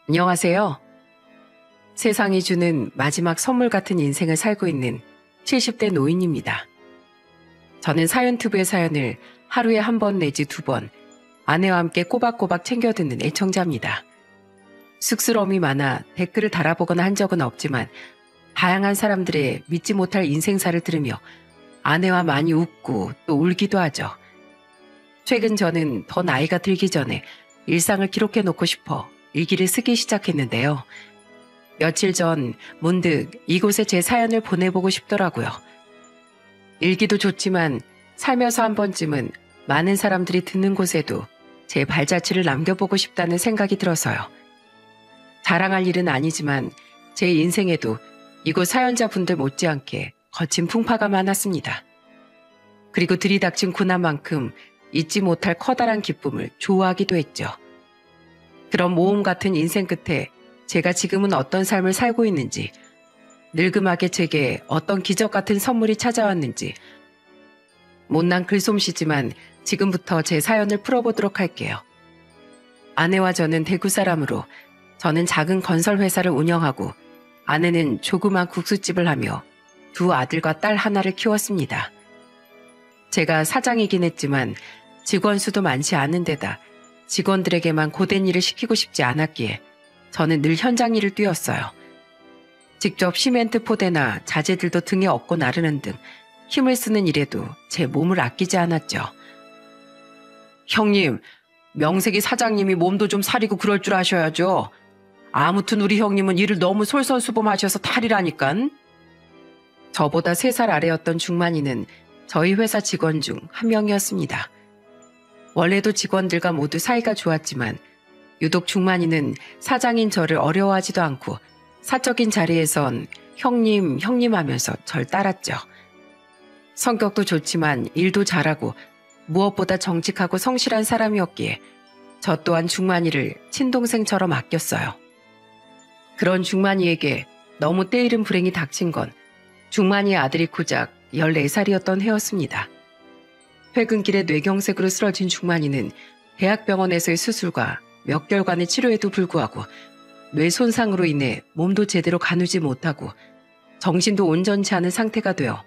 안녕하세요. 세상이 주는 마지막 선물 같은 인생을 살고 있는 70대 노인입니다. 저는 사연투브의 사연을 하루에 한 번 내지 두 번 아내와 함께 꼬박꼬박 챙겨 듣는 애청자입니다. 쑥스러움이 많아 댓글을 달아보거나 한 적은 없지만 다양한 사람들의 믿지 못할 인생사를 들으며 아내와 많이 웃고 또 울기도 하죠. 최근 저는 더 나이가 들기 전에 일상을 기록해 놓고 싶어 일기를 쓰기 시작했는데요. 며칠 전 문득 이곳에 제 사연을 보내보고 싶더라고요. 일기도 좋지만 살면서 한 번쯤은 많은 사람들이 듣는 곳에도 제 발자취를 남겨보고 싶다는 생각이 들어서요. 자랑할 일은 아니지만 제 인생에도 이곳 사연자분들 못지않게 거친 풍파가 많았습니다. 그리고 들이닥친 고난만큼 잊지 못할 커다란 기쁨을 좋아하기도 했죠. 그런 모험 같은 인생 끝에 제가 지금은 어떤 삶을 살고 있는지, 늙음하게 제게 어떤 기적 같은 선물이 찾아왔는지, 못난 글솜씨지만 지금부터 제 사연을 풀어보도록 할게요. 아내와 저는 대구 사람으로 저는 작은 건설회사를 운영하고 아내는 조그만 국수집을 하며 두 아들과 딸 하나를 키웠습니다. 제가 사장이긴 했지만 직원 수도 많지 않은 데다 직원들에게만 고된 일을 시키고 싶지 않았기에 저는 늘 현장 일을 뛰었어요. 직접 시멘트 포대나 자재들도 등에 업고 나르는 등 힘을 쓰는 일에도 제 몸을 아끼지 않았죠. 형님, 명색이 사장님이 몸도 좀 사리고 그럴 줄 아셔야죠. 아무튼 우리 형님은 일을 너무 솔선수범하셔서 탈이라니깐. 저보다 3살 아래였던 중만이는 저희 회사 직원 중 한 명이었습니다. 원래도 직원들과 모두 사이가 좋았지만 유독 중만이는 사장인 저를 어려워하지도 않고 사적인 자리에선 형님, 형님 하면서 절 따랐죠. 성격도 좋지만 일도 잘하고 무엇보다 정직하고 성실한 사람이었기에 저 또한 중만이를 친동생처럼 아꼈어요. 그런 중만이에게 너무 때이른 불행이 닥친 건 중만이의 아들이 고작 14살이었던 해였습니다. 퇴근길에 뇌경색으로 쓰러진 중만이는 대학병원에서의 수술과 몇 개월간의 치료에도 불구하고 뇌 손상으로 인해 몸도 제대로 가누지 못하고 정신도 온전치 않은 상태가 되어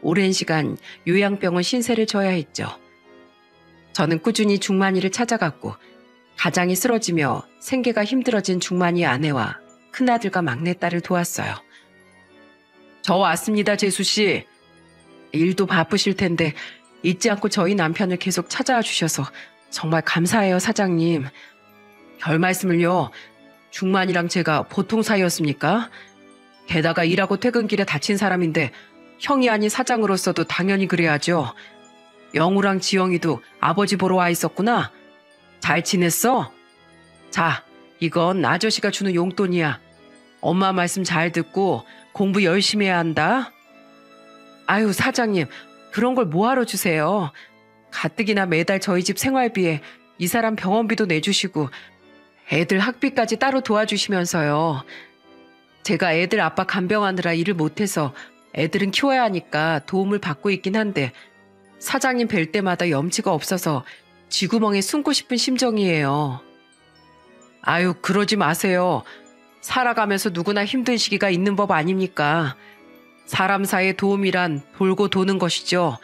오랜 시간 요양병원 신세를 져야 했죠. 저는 꾸준히 중만이를 찾아갔고 가장이 쓰러지며 생계가 힘들어진 중만이의 아내와 큰아들과 막내딸을 도왔어요. 저 왔습니다, 재수씨. 일도 바쁘실 텐데 잊지 않고 저희 남편을 계속 찾아와 주셔서 정말 감사해요, 사장님. 별 말씀을요. 중만이랑 제가 보통 사이였습니까? 게다가 일하고 퇴근길에 다친 사람인데 형이 아닌 사장으로서도 당연히 그래야죠. 영우랑 지영이도 아버지 보러 와 있었구나. 잘 지냈어? 자, 이건 아저씨가 주는 용돈이야. 엄마 말씀 잘 듣고 공부 열심히 해야 한다. 아유, 사장님, 그런 걸 뭐하러 주세요. 가뜩이나 매달 저희 집 생활비에 이 사람 병원비도 내주시고 애들 학비까지 따로 도와주시면서요. 제가 애들 아빠 간병하느라 일을 못해서 애들은 키워야 하니까 도움을 받고 있긴 한데 사장님 뵐 때마다 염치가 없어서 쥐구멍에 숨고 싶은 심정이에요. 아유, 그러지 마세요. 살아가면서 누구나 힘든 시기가 있는 법 아닙니까? 사람 사이의 도움이란 돌고 도는 것이죠.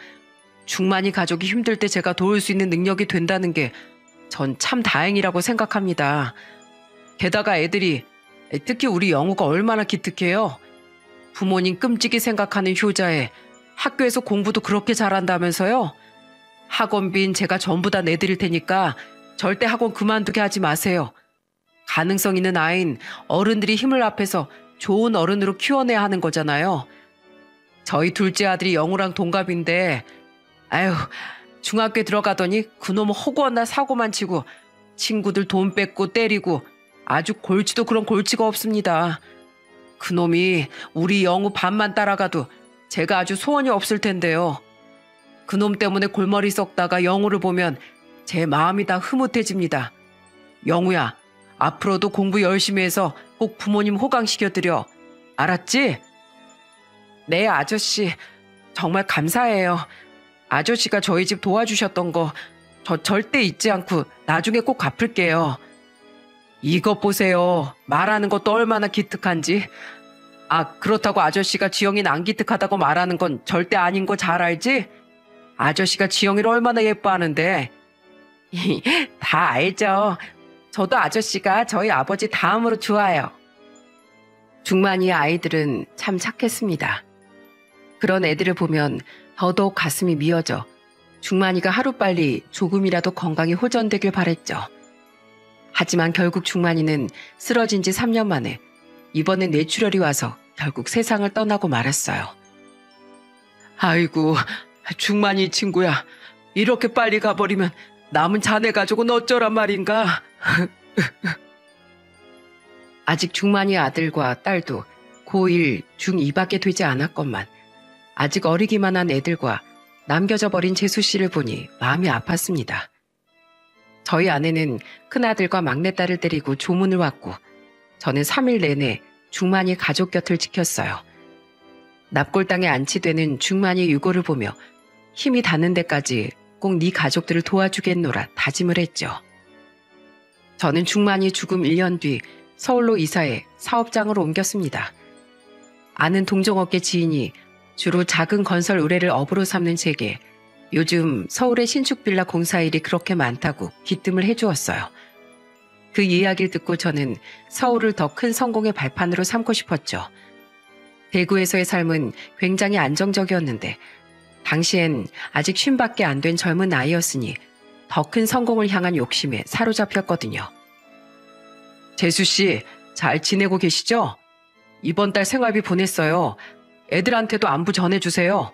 중만이 가족이 힘들 때 제가 도울 수 있는 능력이 된다는 게 전 참 다행이라고 생각합니다. 게다가 애들이, 특히 우리 영우가 얼마나 기특해요. 부모님 끔찍이 생각하는 효자에 학교에서 공부도 그렇게 잘한다면서요. 학원비는 제가 전부 다 내드릴 테니까 절대 학원 그만두게 하지 마세요. 가능성 있는 아이는 어른들이 힘을 합해서 좋은 어른으로 키워내야 하는 거잖아요. 저희 둘째 아들이 영우랑 동갑인데 아유, 중학교에 들어가더니 그놈은 허구한 사고만 치고 친구들 돈 뺏고 때리고 아주 골치도 그런 골치가 없습니다. 그놈이 우리 영우 반만 따라가도 제가 아주 소원이 없을 텐데요. 그놈 때문에 골머리 썩다가 영우를 보면 제 마음이 다 흐뭇해집니다. 영우야, 앞으로도 공부 열심히 해서 꼭 부모님 호강시켜드려. 알았지? 네, 아저씨. 정말 감사해요. 아저씨가 저희 집 도와주셨던 거 저 절대 잊지 않고 나중에 꼭 갚을게요. 이것 보세요. 말하는 것도 얼마나 기특한지. 아, 그렇다고 아저씨가 지영이는 안 기특하다고 말하는 건 절대 아닌 거 잘 알지? 아저씨가 지영이를 얼마나 예뻐하는데. 다 알죠. 저도 아저씨가 저희 아버지 다음으로 좋아요. 중만이의 아이들은 참 착했습니다. 그런 애들을 보면 더더욱 가슴이 미어져 중만이가 하루빨리 조금이라도 건강히 호전되길 바랬죠. 하지만 결국 중만이는 쓰러진 지 3년 만에 이번에 뇌출혈이 와서 결국 세상을 떠나고 말았어요. 아이고, 중만이 친구야. 이렇게 빨리 가버리면 남은 자네 가족은 어쩌란 말인가? 아직 중만이의 아들과 딸도 고1, 중2밖에 되지 않았건만 아직 어리기만 한 애들과 남겨져 버린 재수 씨를 보니 마음이 아팠습니다. 저희 아내는 큰아들과 막내딸을 데리고 조문을 왔고 저는 3일 내내 중만이 가족 곁을 지켰어요. 납골당에 안치되는 중만이 유고를 보며 힘이 닿는 데까지 꼭 네 가족들을 도와주겠노라 다짐을 했죠. 저는 중만이 죽음 1년 뒤 서울로 이사해 사업장으로 옮겼습니다. 아는 동종업계 지인이 주로 작은 건설 의뢰를 업으로 삼는 제게 요즘 서울의 신축 빌라 공사일이 그렇게 많다고 기뜸을 해주었어요. 그 이야기를 듣고 저는 서울을 더 큰 성공의 발판으로 삼고 싶었죠. 대구에서의 삶은 굉장히 안정적이었는데 당시엔 아직 50밖에 안 된 젊은 나이였으니 더 큰 성공을 향한 욕심에 사로잡혔거든요. 재수 씨, 잘 지내고 계시죠? 이번 달 생활비 보냈어요. 애들한테도 안부 전해주세요.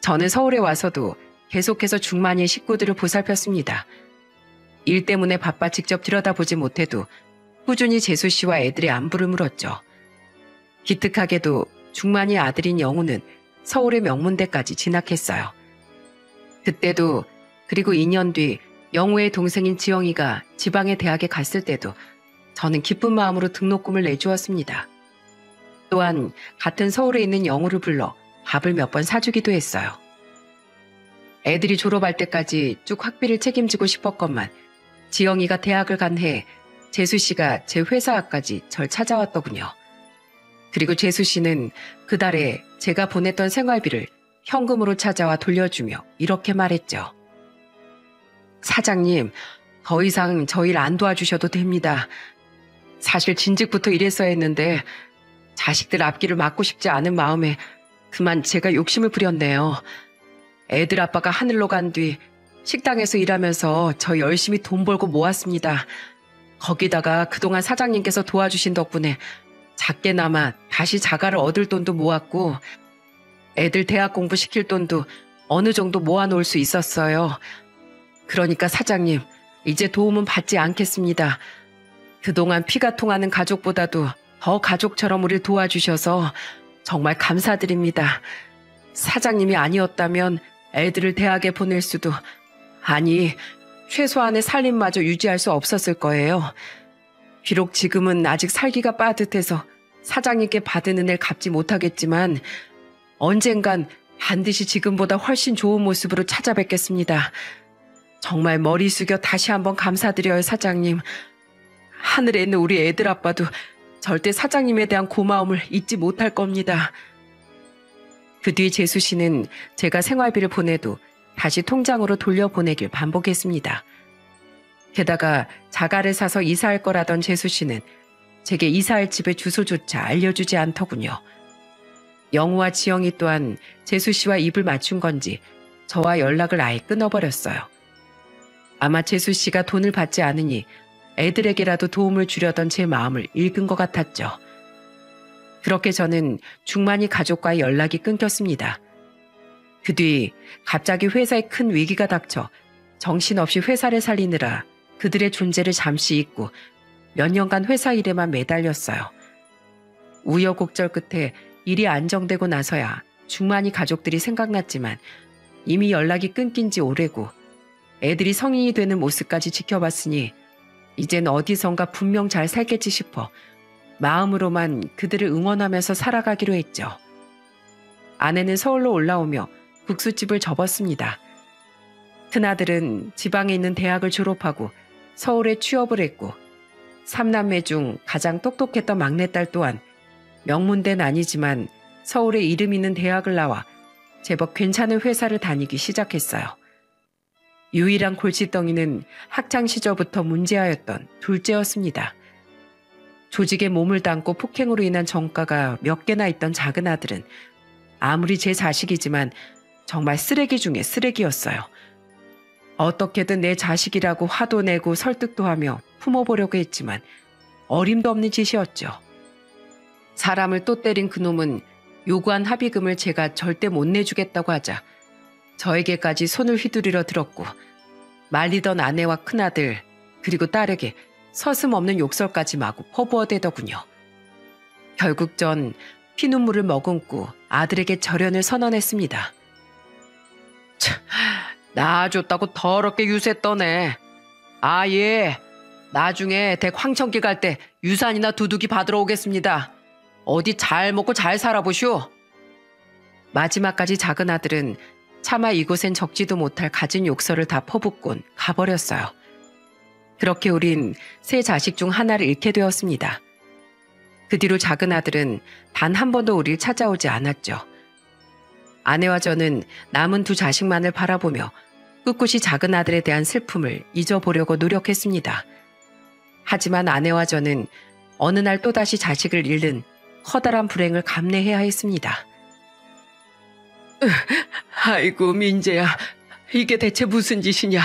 저는 서울에 와서도 계속해서 중만이의 식구들을 보살폈습니다. 일 때문에 바빠 직접 들여다보지 못해도 꾸준히 재수 씨와 애들의 안부를 물었죠. 기특하게도 중만이의 아들인 영우는 서울의 명문대까지 진학했어요. 그때도 그리고 2년 뒤 영우의 동생인 지영이가 지방의 대학에 갔을 때도 저는 기쁜 마음으로 등록금을 내주었습니다. 또한 같은 서울에 있는 영우를 불러 밥을 몇 번 사주기도 했어요. 애들이 졸업할 때까지 쭉 학비를 책임지고 싶었건만 지영이가 대학을 간 해 재수 씨가 제 회사 앞까지 절 찾아왔더군요. 그리고 재수 씨는 그달에 제가 보냈던 생활비를 현금으로 찾아와 돌려주며 이렇게 말했죠. 사장님, 더 이상 저 일 안 도와주셔도 됩니다. 사실 진즉부터 이랬어야 했는데 자식들 앞길을 막고 싶지 않은 마음에 그만 제가 욕심을 부렸네요. 애들 아빠가 하늘로 간 뒤 식당에서 일하면서 저 열심히 돈 벌고 모았습니다. 거기다가 그동안 사장님께서 도와주신 덕분에 작게나마 다시 자가를 얻을 돈도 모았고 애들 대학 공부시킬 돈도 어느 정도 모아놓을 수 있었어요. 그러니까 사장님, 이제 도움은 받지 않겠습니다. 그동안 피가 통하는 가족보다도 더 가족처럼 우리를 도와주셔서 정말 감사드립니다. 사장님이 아니었다면 애들을 대학에 보낼 수도, 아니, 최소한의 살림마저 유지할 수 없었을 거예요. 비록 지금은 아직 살기가 빠듯해서 사장님께 받은 은혜를 갚지 못하겠지만 언젠간 반드시 지금보다 훨씬 좋은 모습으로 찾아뵙겠습니다. 정말 머리 숙여 다시 한번 감사드려요, 사장님. 하늘에 있는 우리 애들 아빠도 절대 사장님에 대한 고마움을 잊지 못할 겁니다. 그 뒤 재수 씨는 제가 생활비를 보내도 다시 통장으로 돌려보내길 반복했습니다. 게다가 자가를 사서 이사할 거라던 재수 씨는 제게 이사할 집의 주소조차 알려주지 않더군요. 영우와 지영이 또한 재수 씨와 입을 맞춘 건지 저와 연락을 아예 끊어버렸어요. 아마 재수 씨가 돈을 받지 않으니 애들에게라도 도움을 주려던 제 마음을 읽은 것 같았죠. 그렇게 저는 중만이 가족과의 연락이 끊겼습니다. 그 뒤 갑자기 회사에 큰 위기가 닥쳐 정신없이 회사를 살리느라 그들의 존재를 잠시 잊고 몇 년간 회사 일에만 매달렸어요. 우여곡절 끝에 일이 안정되고 나서야 중만이 가족들이 생각났지만 이미 연락이 끊긴 지 오래고 애들이 성인이 되는 모습까지 지켜봤으니 이젠 어디선가 분명 잘 살겠지 싶어 마음으로만 그들을 응원하면서 살아가기로 했죠. 아내는 서울로 올라오며 국수집을 접었습니다. 큰아들은 지방에 있는 대학을 졸업하고 서울에 취업을 했고 삼남매 중 가장 똑똑했던 막내딸 또한 명문대는 아니지만 서울에 이름 있는 대학을 나와 제법 괜찮은 회사를 다니기 시작했어요. 유일한 골칫덩이는 학창 시절부터 문제아였던 둘째였습니다. 조직에 몸을 담고 폭행으로 인한 전과가 몇 개나 있던 작은 아들은 아무리 제 자식이지만 정말 쓰레기 중에 쓰레기였어요. 어떻게든 내 자식이라고 화도 내고 설득도 하며 품어보려고 했지만 어림도 없는 짓이었죠. 사람을 또 때린 그놈은 요구한 합의금을 제가 절대 못 내주겠다고 하자 저에게까지 손을 휘두르려 들었고 말리던 아내와 큰아들 그리고 딸에게 서슴없는 욕설까지 마구 퍼부어대더군요. 결국 전 피눈물을 머금고 아들에게 절연을 선언했습니다. 참, 낳아줬다고 더럽게 유세 떠네. 아, 예. 나중에 댁 황천길 갈 때 유산이나 두둑이 받으러 오겠습니다. 어디 잘 먹고 잘 살아보시오. 마지막까지 작은 아들은 차마 이곳엔 적지도 못할 가진 욕설을 다 퍼붓곤 가버렸어요. 그렇게 우린 세 자식 중 하나를 잃게 되었습니다. 그 뒤로 작은 아들은 단 한 번도 우리를 찾아오지 않았죠. 아내와 저는 남은 두 자식만을 바라보며 꿋꿋이 작은 아들에 대한 슬픔을 잊어보려고 노력했습니다. 하지만 아내와 저는 어느 날 또다시 자식을 잃는 커다란 불행을 감내해야 했습니다. 아이고 민재야, 이게 대체 무슨 짓이냐?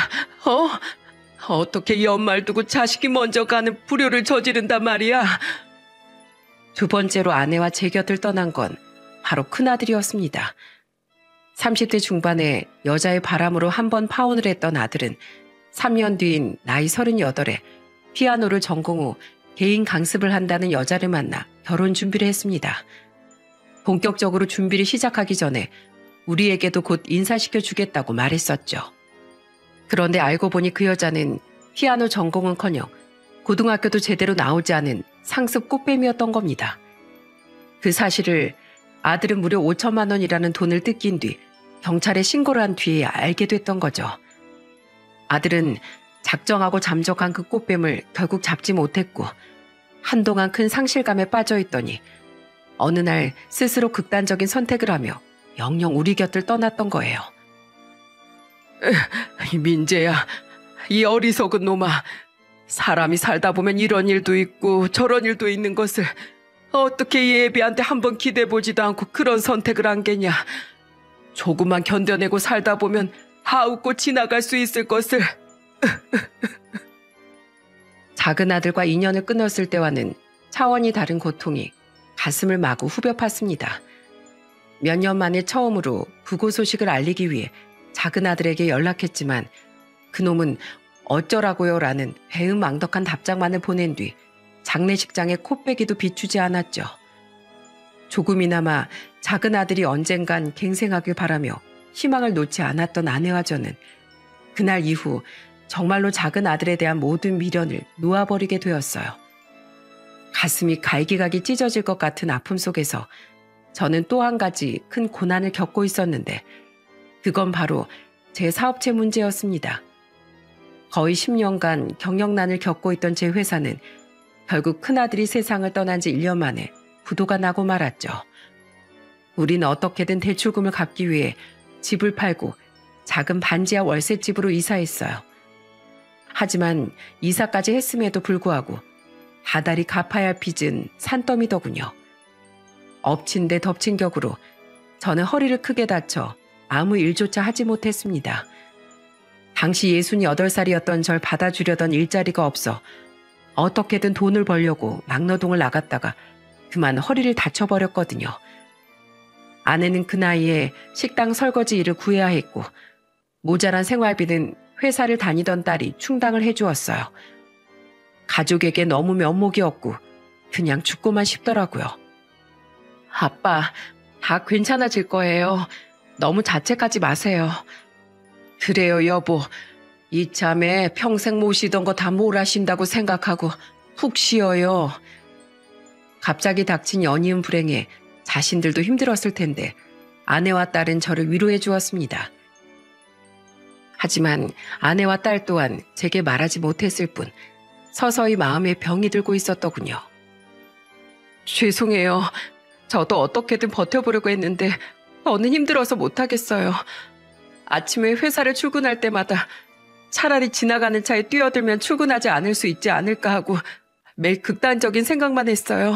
어떻게 연말 두고 자식이 먼저 가는 불효를 저지른단 말이야? 두 번째로 아내와 제 곁을 떠난 건 바로 큰아들이었습니다. 30대 중반에 여자의 바람으로 한 번 파혼을 했던 아들은 3년 뒤인 나이 38에 피아노를 전공 후 개인 강습을 한다는 여자를 만나 결혼 준비를 했습니다. 본격적으로 준비를 시작하기 전에 우리에게도 곧 인사시켜 주겠다고 말했었죠. 그런데 알고 보니 그 여자는 피아노 전공은커녕 고등학교도 제대로 나오지 않은 상습 꽃뱀이었던 겁니다. 그 사실을 아들은 무려 5천만 원이라는 돈을 뜯긴 뒤 경찰에 신고를 한 뒤에 알게 됐던 거죠. 아들은 작정하고 잠적한 그 꽃뱀을 결국 잡지 못했고 한동안 큰 상실감에 빠져 있더니 어느 날 스스로 극단적인 선택을 하며 영영 우리 곁을 떠났던 거예요. 민재야, 이 어리석은 놈아. 사람이 살다 보면 이런 일도 있고 저런 일도 있는 것을 어떻게 이 애비한테 한번 기대보지도 않고 그런 선택을 한 게냐. 조금만 견뎌내고 살다 보면 하웃고 지나갈 수 있을 것을. 작은 아들과 인연을 끊었을 때와는 차원이 다른 고통이 가슴을 마구 후벼 팠습니다. 몇 년 만에 처음으로 부고 소식을 알리기 위해 작은 아들에게 연락했지만 그놈은 어쩌라고요? 라는 배은망덕한 답장만을 보낸 뒤 장례식장에 코빼기도 비추지 않았죠. 조금이나마 작은 아들이 언젠간 갱생하길 바라며 희망을 놓지 않았던 아내와 저는 그날 이후 정말로 작은 아들에 대한 모든 미련을 놓아버리게 되었어요. 가슴이 갈기갈기 찢어질 것 같은 아픔 속에서 저는 또 한 가지 큰 고난을 겪고 있었는데 그건 바로 제 사업체 문제였습니다. 거의 10년간 경영난을 겪고 있던 제 회사는 결국 큰아들이 세상을 떠난 지 1년 만에 부도가 나고 말았죠. 우린 어떻게든 대출금을 갚기 위해 집을 팔고 작은 반지하 월세집으로 이사했어요. 하지만 이사까지 했음에도 불구하고 다달이 갚아야 할 빚은 산더미더군요. 엎친 데 덮친 격으로 저는 허리를 크게 다쳐 아무 일조차 하지 못했습니다. 당시 68살이었던 절 받아주려던 일자리가 없어 어떻게든 돈을 벌려고 막노동을 나갔다가 그만 허리를 다쳐버렸거든요. 아내는 그 나이에 식당 설거지 일을 구해야 했고 모자란 생활비는 회사를 다니던 딸이 충당을 해주었어요. 가족에게 너무 면목이었고 그냥 죽고만 싶더라고요. 아빠, 다 괜찮아질 거예요. 너무 자책하지 마세요. 그래요, 여보. 이참에 평생 모시던 거 다 몰아신다고 생각하고 푹 쉬어요. 갑자기 닥친 연이은 불행에 자신들도 힘들었을 텐데 아내와 딸은 저를 위로해 주었습니다. 하지만 아내와 딸 또한 제게 말하지 못했을 뿐 서서히 마음에 병이 들고 있었더군요. 죄송해요. 저도 어떻게든 버텨보려고 했는데 더는 힘들어서 못하겠어요. 아침에 회사를 출근할 때마다 차라리 지나가는 차에 뛰어들면 출근하지 않을 수 있지 않을까 하고 매일 극단적인 생각만 했어요.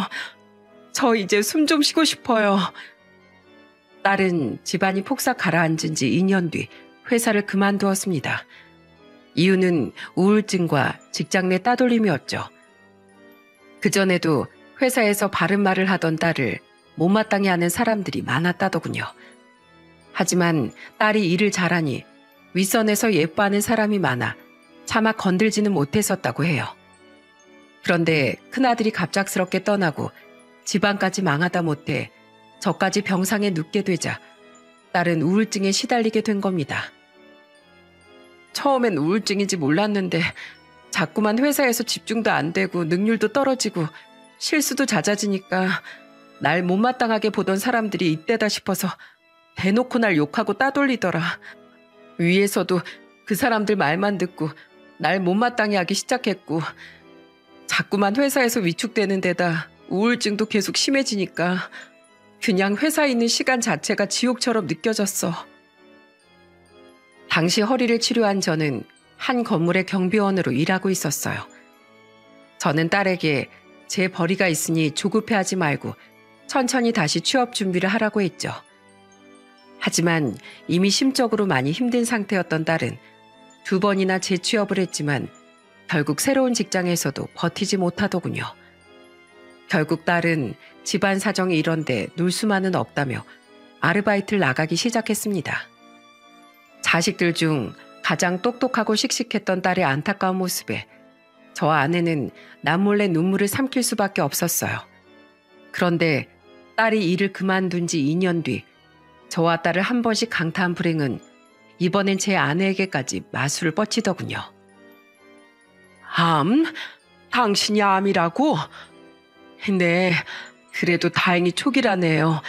저 이제 숨 좀 쉬고 싶어요. 딸은 집안이 폭삭 가라앉은 지 2년 뒤 회사를 그만두었습니다. 이유는 우울증과 직장 내 따돌림이었죠. 그전에도 회사에서 바른 말을 하던 딸을 못마땅해 하는 사람들이 많았다더군요. 하지만 딸이 일을 잘하니 윗선에서 예뻐하는 사람이 많아 차마 건들지는 못했었다고 해요. 그런데 큰아들이 갑작스럽게 떠나고 집안까지 망하다 못해 저까지 병상에 눕게 되자 딸은 우울증에 시달리게 된 겁니다. 처음엔 우울증인지 몰랐는데 자꾸만 회사에서 집중도 안 되고 능률도 떨어지고 실수도 잦아지니까 날 못마땅하게 보던 사람들이 이때다 싶어서 대놓고 날 욕하고 따돌리더라. 위에서도 그 사람들 말만 듣고 날 못마땅해 하기 시작했고 자꾸만 회사에서 위축되는 데다 우울증도 계속 심해지니까 그냥 회사에 있는 시간 자체가 지옥처럼 느껴졌어. 당시 허리를 치료한 저는 한 건물의 경비원으로 일하고 있었어요. 저는 딸에게 제 벌이가 있으니 조급해하지 말고 천천히 다시 취업 준비를 하라고 했죠. 하지만 이미 심적으로 많이 힘든 상태였던 딸은 2번이나 재취업을 했지만 결국 새로운 직장에서도 버티지 못하더군요. 결국 딸은 집안 사정이 이런데 놀 수만은 없다며 아르바이트를 나가기 시작했습니다. 자식들 중 가장 똑똑하고 씩씩했던 딸의 안타까운 모습에 저 아내는 남몰래 눈물을 삼킬 수밖에 없었어요. 그런데 딸이 일을 그만둔 지 2년 뒤 저와 딸을 한 번씩 강타한 불행은 이번엔 제 아내에게까지 마술을 뻗치더군요. 암? 당신이 암이라고? 네, 그래도 다행히 초기라네요.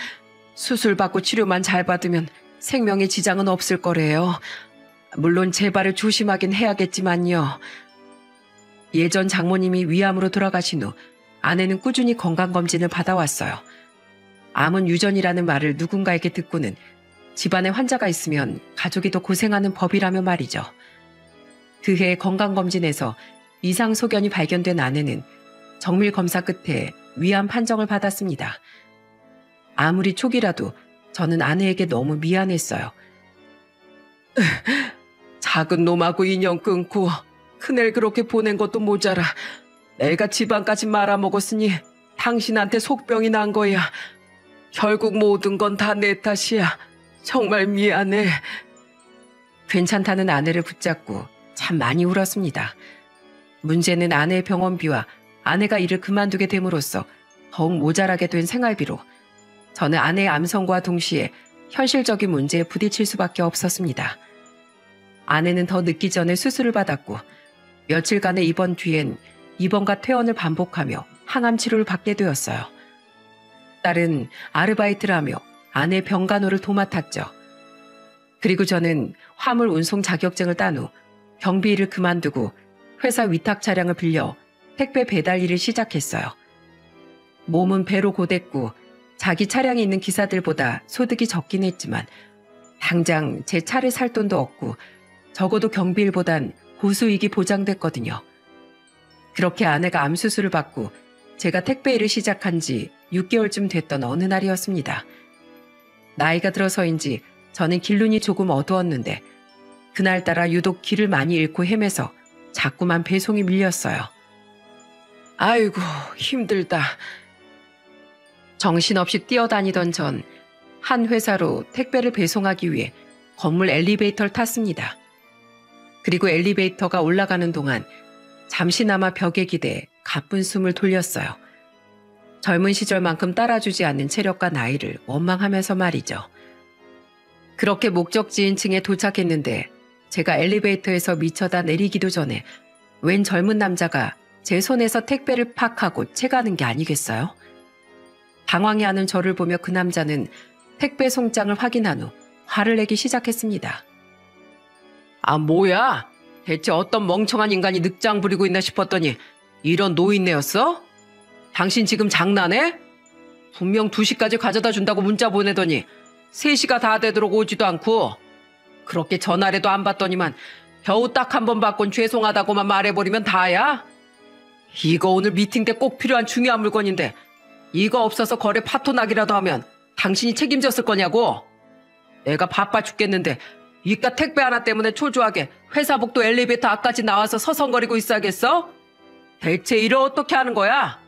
수술받고 치료만 잘 받으면 생명에 지장은 없을 거래요. 물론 재발을 조심하긴 해야겠지만요. 예전 장모님이 위암으로 돌아가신 후 아내는 꾸준히 건강검진을 받아왔어요. 암은 유전이라는 말을 누군가에게 듣고는 집안에 환자가 있으면 가족이 더 고생하는 법이라며 말이죠. 그해 건강검진에서 이상 소견이 발견된 아내는 정밀 검사 끝에 위암 판정을 받았습니다. 아무리 초기라도 저는 아내에게 너무 미안했어요. 작은 놈하고 인연 끊고 큰애를 그렇게 보낸 것도 모자라 내가 집안까지 말아먹었으니 당신한테 속병이 난 거야. 결국 모든 건 다 내 탓이야. 정말 미안해. 괜찮다는 아내를 붙잡고 참 많이 울었습니다. 문제는 아내의 병원비와 아내가 일을 그만두게 됨으로써 더욱 모자라게 된 생활비로 저는 아내의 암성과 동시에 현실적인 문제에 부딪힐 수밖에 없었습니다. 아내는 더 늦기 전에 수술을 받았고 며칠간의 입원 뒤엔 입원과 퇴원을 반복하며 항암 치료를 받게 되었어요. 딸은 아르바이트를 하며 아내의 병간호를 도맡았죠. 그리고 저는 화물 운송 자격증을 딴 후 경비 일을 그만두고 회사 위탁 차량을 빌려 택배 배달 일을 시작했어요. 몸은 배로 고됐고 자기 차량이 있는 기사들보다 소득이 적긴 했지만 당장 제 차를 살 돈도 없고 적어도 경비일보단 고수익이 보장됐거든요. 그렇게 아내가 암 수술을 받고 제가 택배 일을 시작한 지 6개월쯤 됐던 어느 날이었습니다. 나이가 들어서인지 저는 길눈이 조금 어두웠는데 그날따라 유독 길을 많이 잃고 헤매서 자꾸만 배송이 밀렸어요. 아이고 힘들다. 정신없이 뛰어다니던 전 한 회사로 택배를 배송하기 위해 건물 엘리베이터를 탔습니다. 그리고 엘리베이터가 올라가는 동안 잠시나마 벽에 기대 가쁜 숨을 돌렸어요. 젊은 시절만큼 따라주지 않는 체력과 나이를 원망하면서 말이죠. 그렇게 목적지인 층에 도착했는데 제가 엘리베이터에서 미쳐다 내리기도 전에 웬 젊은 남자가 제 손에서 택배를 팍 하고 채가는 게 아니겠어요? 당황해하는 저를 보며 그 남자는 택배 송장을 확인한 후 화를 내기 시작했습니다. 아 뭐야? 대체 어떤 멍청한 인간이 늑장 부리고 있나 싶었더니 이런 노인네였어? 당신 지금 장난해? 분명 2시까지 가져다 준다고 문자 보내더니 3시가 다 되도록 오지도 않고 그렇게 전화라도 안 받더니만 겨우 딱 한 번 받곤 죄송하다고만 말해버리면 다야? 이거 오늘 미팅 때 꼭 필요한 중요한 물건인데 이거 없어서 거래 파토나기라도 하면 당신이 책임졌을 거냐고? 내가 바빠 죽겠는데 이깟 택배 하나 때문에 초조하게 회사 복도 엘리베이터 앞까지 나와서 서성거리고 있어야겠어? 대체 이를 어떻게 하는 거야?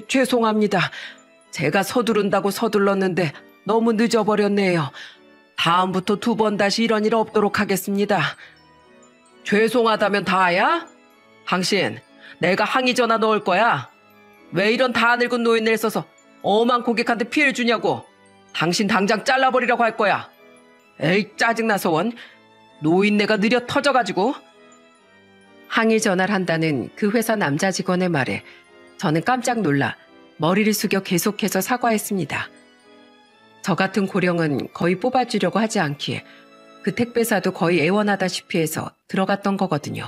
죄송합니다. 제가 서두른다고 서둘렀는데 너무 늦어버렸네요. 다음부터 2번 다시 이런 일 없도록 하겠습니다. 죄송하다면 다야? 당신, 내가 항의 전화 넣을 거야. 왜 이런 다 늙은 노인을 써서 엄한 고객한테 피해를 주냐고. 당신 당장 잘라버리라고 할 거야. 에이, 짜증나서 원. 노인네가 느려 터져가지고. 항의 전화를 한다는 그 회사 남자 직원의 말에 저는 깜짝 놀라 머리를 숙여 계속해서 사과했습니다. 저 같은 고령은 거의 뽑아주려고 하지 않기에 그 택배사도 거의 애원하다시피 해서 들어갔던 거거든요.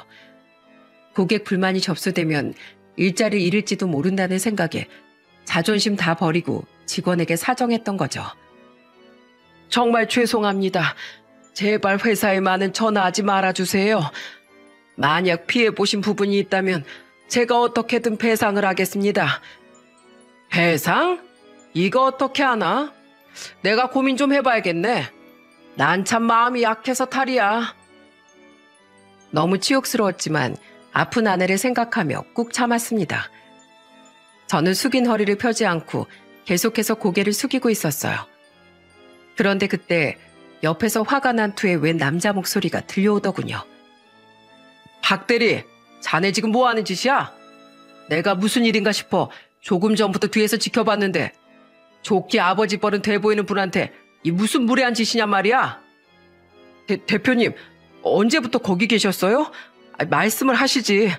고객 불만이 접수되면 일자리를 잃을지도 모른다는 생각에 자존심 다 버리고 직원에게 사정했던 거죠. 정말 죄송합니다. 제발 회사에만은 전화하지 말아주세요. 만약 피해보신 부분이 있다면 제가 어떻게든 배상을 하겠습니다. 배상? 이거 어떻게 하나? 내가 고민 좀 해봐야겠네. 난 참 마음이 약해서 탈이야. 너무 치욕스러웠지만 아픈 아내를 생각하며 꾹 참았습니다. 저는 숙인 허리를 펴지 않고 계속해서 고개를 숙이고 있었어요. 그런데 그때 옆에서 화가 난 투의 웬 남자 목소리가 들려오더군요. 박 대리, 자네 지금 뭐 하는 짓이야? 내가 무슨 일인가 싶어 조금 전부터 뒤에서 지켜봤는데 좋게 아버지 뻘은 돼 보이는 분한테 이 무슨 무례한 짓이냔 말이야? 대표님, 언제부터 거기 계셨어요? 말씀을 하시지.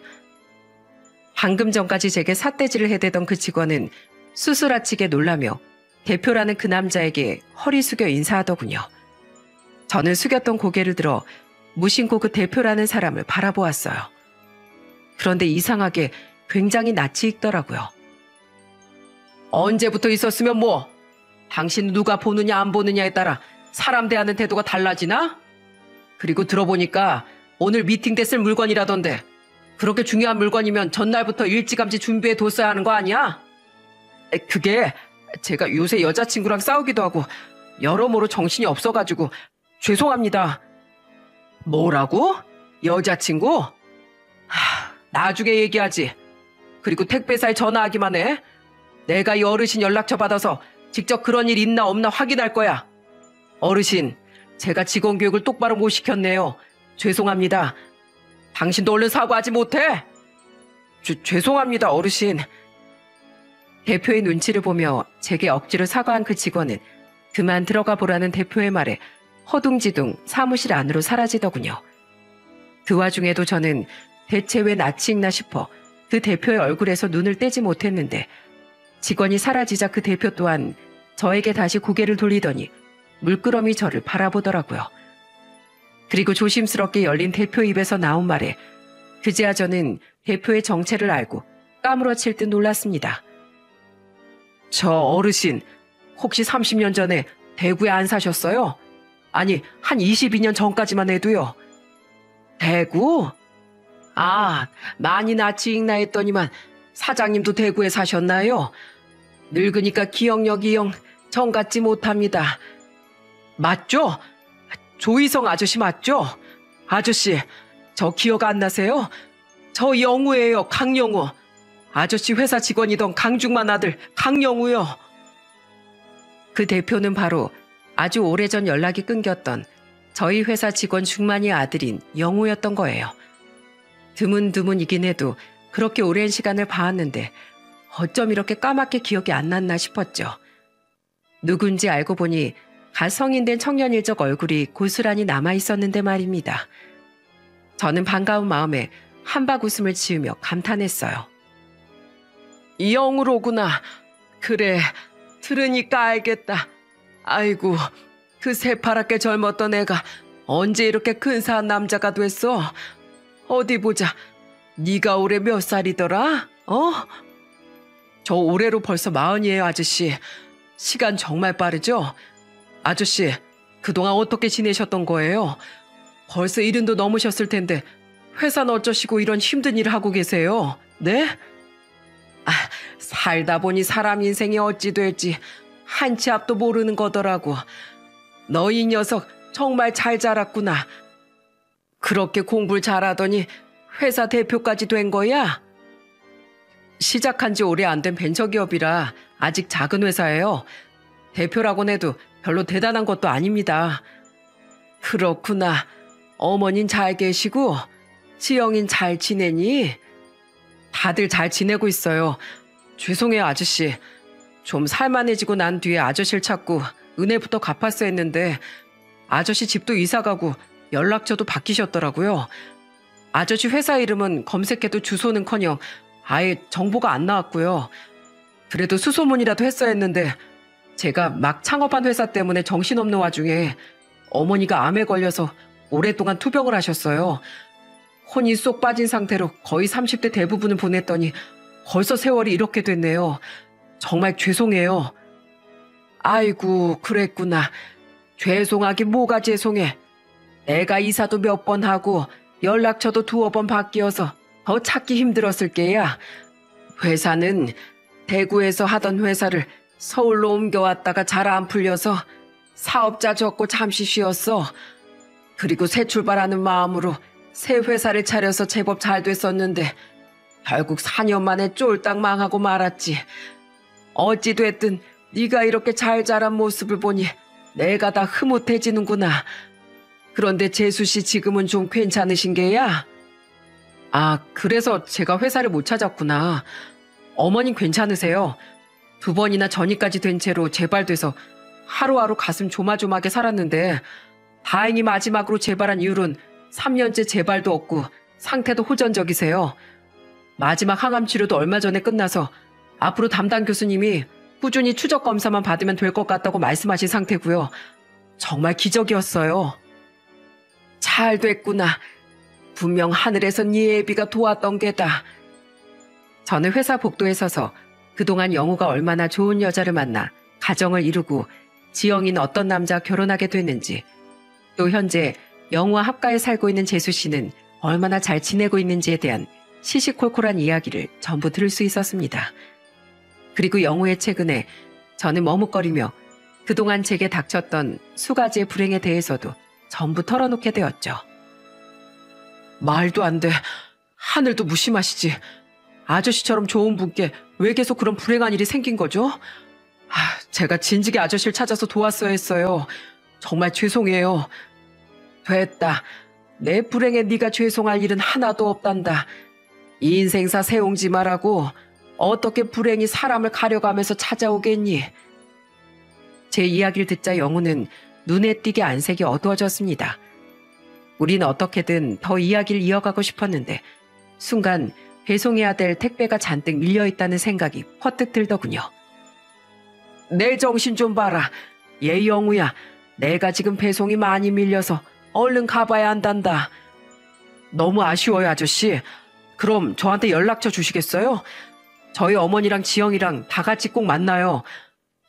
방금 전까지 제게 삿대질을 해대던 그 직원은 수수라치게 놀라며 대표라는 그 남자에게 허리 숙여 인사하더군요. 저는 숙였던 고개를 들어 무심코 그 대표라는 사람을 바라보았어요. 그런데 이상하게 굉장히 낯이 익더라고요. 언제부터 있었으면 뭐? 당신 누가 보느냐 안 보느냐에 따라 사람 대하는 태도가 달라지나? 그리고 들어보니까 오늘 미팅 때 쓸 물건이라던데 그렇게 중요한 물건이면 전날부터 일찌감치 준비해 뒀어야 하는 거 아니야? 그게 제가 요새 여자친구랑 싸우기도 하고 여러모로 정신이 없어가지고 죄송합니다. 뭐라고? 여자친구? 나중에 얘기하지. 그리고 택배사에 전화하기만 해. 내가 이 어르신 연락처 받아서 직접 그런 일 있나 없나 확인할 거야. 어르신, 제가 직원 교육을 똑바로 못 시켰네요. 죄송합니다. 당신도 얼른 사과하지 못해? 죄송합니다, 어르신. 대표의 눈치를 보며 제게 억지로 사과한 그 직원은 그만 들어가 보라는 대표의 말에 허둥지둥 사무실 안으로 사라지더군요. 그 와중에도 저는 대체 왜 낯이 익나 싶어 그 대표의 얼굴에서 눈을 떼지 못했는데 직원이 사라지자 그 대표 또한 저에게 다시 고개를 돌리더니 물끄러미 저를 바라보더라고요. 그리고 조심스럽게 열린 대표 입에서 나온 말에 그제야 저는 대표의 정체를 알고 까무러칠 듯 놀랐습니다. 저 어르신, 혹시 30년 전에 대구에 안 사셨어요? 아니, 한 22년 전까지만 해도요. 대구? 아, 많이 낯이 익나 했더니만 사장님도 대구에 사셨나요? 늙으니까 기억력이 영 정 같지 못합니다. 맞죠? 조희성 아저씨 맞죠? 아저씨, 저 기억 안 나세요? 저 영우예요, 강영우. 아저씨 회사 직원이던 강중만 아들 강영우요. 그 대표는 바로 아주 오래전 연락이 끊겼던 저희 회사 직원 중만이 아들인 영우였던 거예요. 드문드문이긴 해도 그렇게 오랜 시간을 봐왔는데 어쩜 이렇게 까맣게 기억이 안 났나 싶었죠. 누군지 알고 보니 갓 성인된 청년일적 얼굴이 고스란히 남아있었는데 말입니다. 저는 반가운 마음에 한박 웃음을 지으며 감탄했어요. 영우로구나. 그래, 들으니까 알겠다. 아이고, 그 새파랗게 젊었던 애가 언제 이렇게 근사한 남자가 됐어? 어디 보자. 네가 올해 몇 살이더라? 어? 저 올해로 벌써 40이에요, 아저씨. 시간 정말 빠르죠? 아저씨, 그동안 어떻게 지내셨던 거예요? 벌써 70도 넘으셨을 텐데 회사는 어쩌시고 이런 힘든 일을 하고 계세요? 네? 아, 살다 보니 사람 인생이 어찌 될지 한 치 앞도 모르는 거더라고. 너 이 녀석 정말 잘 자랐구나. 그렇게 공부를 잘하더니 회사 대표까지 된 거야? 시작한 지 오래 안 된 벤처기업이라 아직 작은 회사예요. 대표라곤 해도 별로 대단한 것도 아닙니다. 그렇구나. 어머닌 잘 계시고 지영인 잘 지내니? 다들 잘 지내고 있어요. 죄송해요, 아저씨. 좀 살만해지고 난 뒤에 아저씨를 찾고 은혜부터 갚았어 했는데 아저씨 집도 이사가고 연락처도 바뀌셨더라고요. 아저씨 회사 이름은 검색해도 주소는커녕 아예 정보가 안 나왔고요. 그래도 수소문이라도 했어야 했는데 제가 막 창업한 회사 때문에 정신없는 와중에 어머니가 암에 걸려서 오랫동안 투병을 하셨어요. 혼이 쏙 빠진 상태로 거의 30대 대부분을 보냈더니 벌써 세월이 이렇게 됐네요. 정말 죄송해요. 아이고, 그랬구나. 죄송하긴 뭐가 죄송해. 내가 이사도 몇 번 하고 연락처도 2-번 바뀌어서 더 찾기 힘들었을 게야. 회사는 대구에서 하던 회사를 서울로 옮겨왔다가 잘 안 풀려서 사업자 접고 잠시 쉬었어. 그리고 새 출발하는 마음으로 새 회사를 차려서 제법 잘 됐었는데 결국 4년 만에 쫄딱 망하고 말았지. 어찌 됐든 네가 이렇게 잘 자란 모습을 보니 내가 다 흐뭇해지는구나. 그런데 재수 씨 지금은 좀 괜찮으신 게야? 아, 그래서 제가 회사를 못 찾았구나. 어머님 괜찮으세요? 2번이나 전이까지 된 채로 재발돼서 하루하루 가슴 조마조마하게 살았는데 다행히 마지막으로 재발한 이후로는 3년째 재발도 없고 상태도 호전적이세요. 마지막 항암 치료도 얼마 전에 끝나서 앞으로 담당 교수님이 꾸준히 추적 검사만 받으면 될 것 같다고 말씀하신 상태고요. 정말 기적이었어요. 잘 됐구나. 분명 하늘에서 네 애비가 도왔던 게다. 저는 회사 복도에 서서 그동안 영우가 얼마나 좋은 여자를 만나 가정을 이루고 지영이는 어떤 남자와 결혼하게 됐는지, 또 현재 영우와 합가에 살고 있는 재수 씨는 얼마나 잘 지내고 있는지에 대한 시시콜콜한 이야기를 전부 들을 수 있었습니다. 그리고 영우의 최근에 저는 머뭇거리며 그동안 제게 닥쳤던 수가지의 불행에 대해서도 전부 털어놓게 되었죠. 말도 안 돼. 하늘도 무심하시지. 아저씨처럼 좋은 분께 왜 계속 그런 불행한 일이 생긴 거죠? 제가 진즉에 아저씨를 찾아서 도왔어야 했어요. 정말 죄송해요. 됐다. 내 불행에 네가 죄송할 일은 하나도 없단다. 이 인생사 세옹지 말라고 어떻게 불행이 사람을 가려가면서 찾아오겠니? 제 이야기를 듣자 영우는 눈에 띄게 안색이 어두워졌습니다. 우린 어떻게든 더 이야기를 이어가고 싶었는데 순간 배송해야 될 택배가 잔뜩 밀려있다는 생각이 퍼뜩 들더군요. 내 정신 좀 봐라. 얘 영우야. 내가 지금 배송이 많이 밀려서 얼른 가봐야 한단다. 너무 아쉬워요, 아저씨. 그럼 저한테 연락처 주시겠어요? 저희 어머니랑 지영이랑 다 같이 꼭 만나요.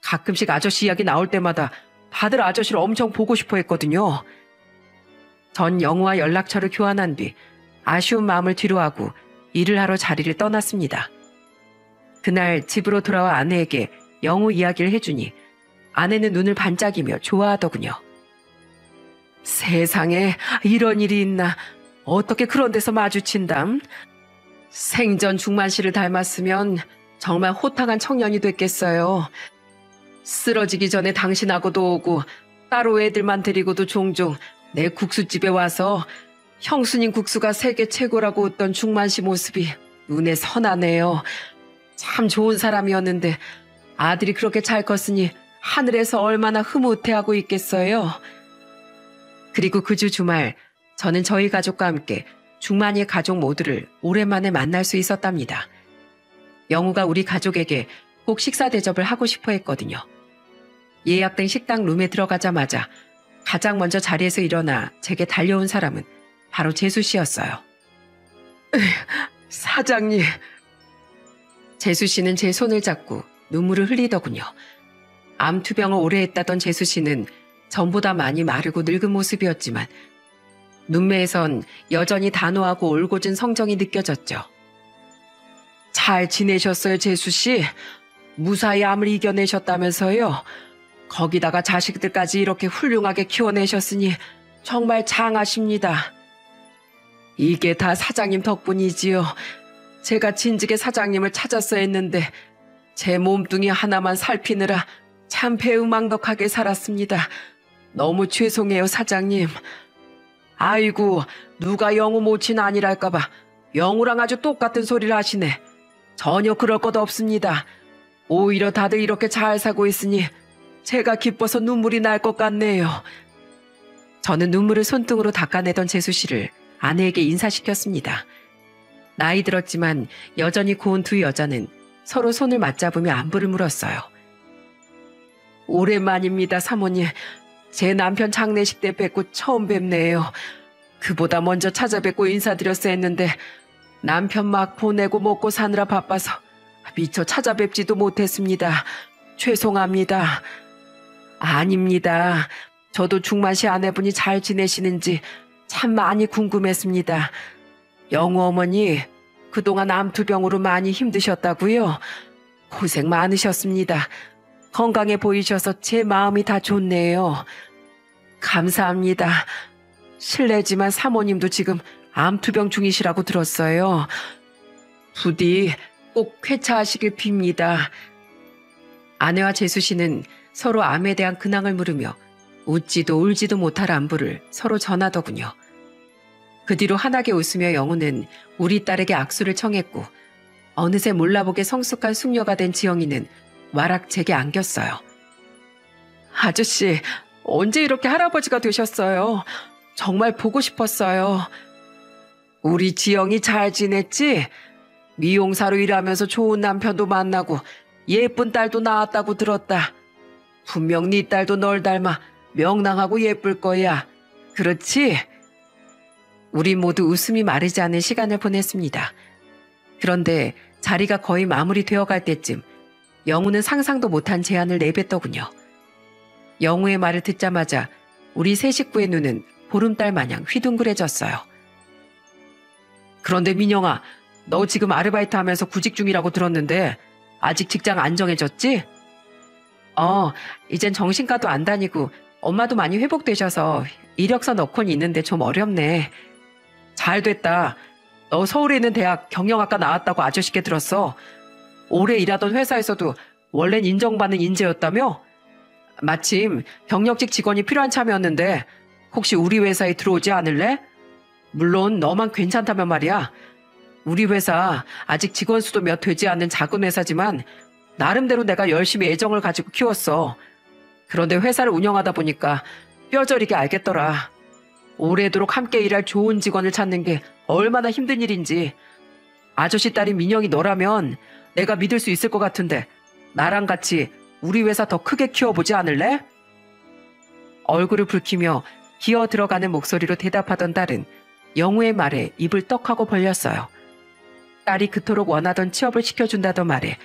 가끔씩 아저씨 이야기 나올 때마다 다들 아저씨를 엄청 보고 싶어 했거든요. 전 영우와 연락처를 교환한 뒤 아쉬운 마음을 뒤로하고 일을 하러 자리를 떠났습니다. 그날 집으로 돌아와 아내에게 영우 이야기를 해주니 아내는 눈을 반짝이며 좋아하더군요. 세상에 이런 일이 있나. 어떻게 그런 데서 마주친담? 생전 중만 씨를 닮았으면 정말 호탕한 청년이 됐겠어요. 쓰러지기 전에 당신하고도 오고 따로 애들만 데리고도 종종 내 국수집에 와서 형수님 국수가 세계 최고라고 웃던 중만 씨 모습이 눈에 선하네요. 참 좋은 사람이었는데 아들이 그렇게 잘 컸으니 하늘에서 얼마나 흐뭇해하고 있겠어요. 그리고 그 주 주말 저는 저희 가족과 함께 중만이의 가족 모두를 오랜만에 만날 수 있었답니다. 영우가 우리 가족에게 꼭 식사 대접을 하고 싶어 했거든요. 예약된 식당 룸에 들어가자마자 가장 먼저 자리에서 일어나 제게 달려온 사람은 바로 재수 씨였어요. 사장님. 재수 씨는 제 손을 잡고 눈물을 흘리더군요. 암투병을 오래 했다던 재수 씨는 전보다 많이 마르고 늙은 모습이었지만 눈매에선 여전히 단호하고 올곧은 성정이 느껴졌죠. 잘 지내셨어요, 재수 씨? 무사히 암을 이겨내셨다면서요? 거기다가 자식들까지 이렇게 훌륭하게 키워내셨으니 정말 장하십니다. 이게 다 사장님 덕분이지요. 제가 진즉에 사장님을 찾았어야 했는데 제 몸뚱이 하나만 살피느라 참 배은망덕하게 살았습니다. 너무 죄송해요, 사장님. 아이고, 누가 영우 모친 아니랄까봐 영우랑 아주 똑같은 소리를 하시네. 전혀 그럴 것 없습니다. 오히려 다들 이렇게 잘 살고 있으니 제가 기뻐서 눈물이 날 것 같네요. 저는 눈물을 손등으로 닦아내던 재수 씨를 아내에게 인사시켰습니다. 나이 들었지만 여전히 고운 두 여자는 서로 손을 맞잡으며 안부를 물었어요. 오랜만입니다, 사모님. 제 남편 장례식 때 뵙고 처음 뵙네요. 그보다 먼저 찾아뵙고 인사드렸어야 했는데 남편 막 보내고 먹고 사느라 바빠서 미처 찾아뵙지도 못했습니다. 죄송합니다. 아닙니다. 저도 중만씨 아내분이 잘 지내시는지 참 많이 궁금했습니다. 영우 어머니, 그동안 암투병으로 많이 힘드셨다고요? 고생 많으셨습니다. 건강해 보이셔서 제 마음이 다 좋네요. 감사합니다. 실례지만 사모님도 지금 암투병 중이시라고 들었어요. 부디 꼭 쾌차하시길 빕니다. 아내와 재수 씨는 서로 암에 대한 근황을 물으며 웃지도 울지도 못할 안부를 서로 전하더군요. 그 뒤로 환하게 웃으며 영우는 우리 딸에게 악수를 청했고 어느새 몰라보게 성숙한 숙녀가 된 지영이는 와락 제게 안겼어요. 아저씨, 언제 이렇게 할아버지가 되셨어요? 정말 보고 싶었어요. 우리 지영이 잘 지냈지? 미용사로 일하면서 좋은 남편도 만나고 예쁜 딸도 낳았다고 들었다. 분명 네 딸도 널 닮아 명랑하고 예쁠 거야. 그렇지? 우리 모두 웃음이 마르지 않은 시간을 보냈습니다. 그런데 자리가 거의 마무리되어 갈 때쯤 영우는 상상도 못한 제안을 내뱉더군요. 영우의 말을 듣자마자 우리 세 식구의 눈은 보름달 마냥 휘둥그레졌어요. 그런데 민영아, 너 지금 아르바이트 하면서 구직 중이라고 들었는데 아직 직장 안 정해졌지? 이젠 정신과도 안 다니고 엄마도 많이 회복되셔서 이력서 넣고는 있는데 좀 어렵네. 잘 됐다. 너 서울에 있는 대학 경영학과 나왔다고 아저씨께 들었어. 오래 일하던 회사에서도 원래는 인정받는 인재였다며? 마침 경력직 직원이 필요한 참이었는데 혹시 우리 회사에 들어오지 않을래? 물론 너만 괜찮다면 말이야. 우리 회사 아직 직원 수도 몇 되지 않는 작은 회사지만 나름대로 내가 열심히 애정을 가지고 키웠어. 그런데 회사를 운영하다 보니까 뼈저리게 알겠더라. 오래도록 함께 일할 좋은 직원을 찾는 게 얼마나 힘든 일인지. 아저씨 딸인 민영이 너라면 내가 믿을 수 있을 것 같은데 나랑 같이 우리 회사 더 크게 키워보지 않을래? 얼굴을 붉히며 기어 들어가는 목소리로 대답하던 딸은 영우의 말에 입을 떡하고 벌렸어요. 딸이 그토록 원하던 취업을 시켜준다던 말에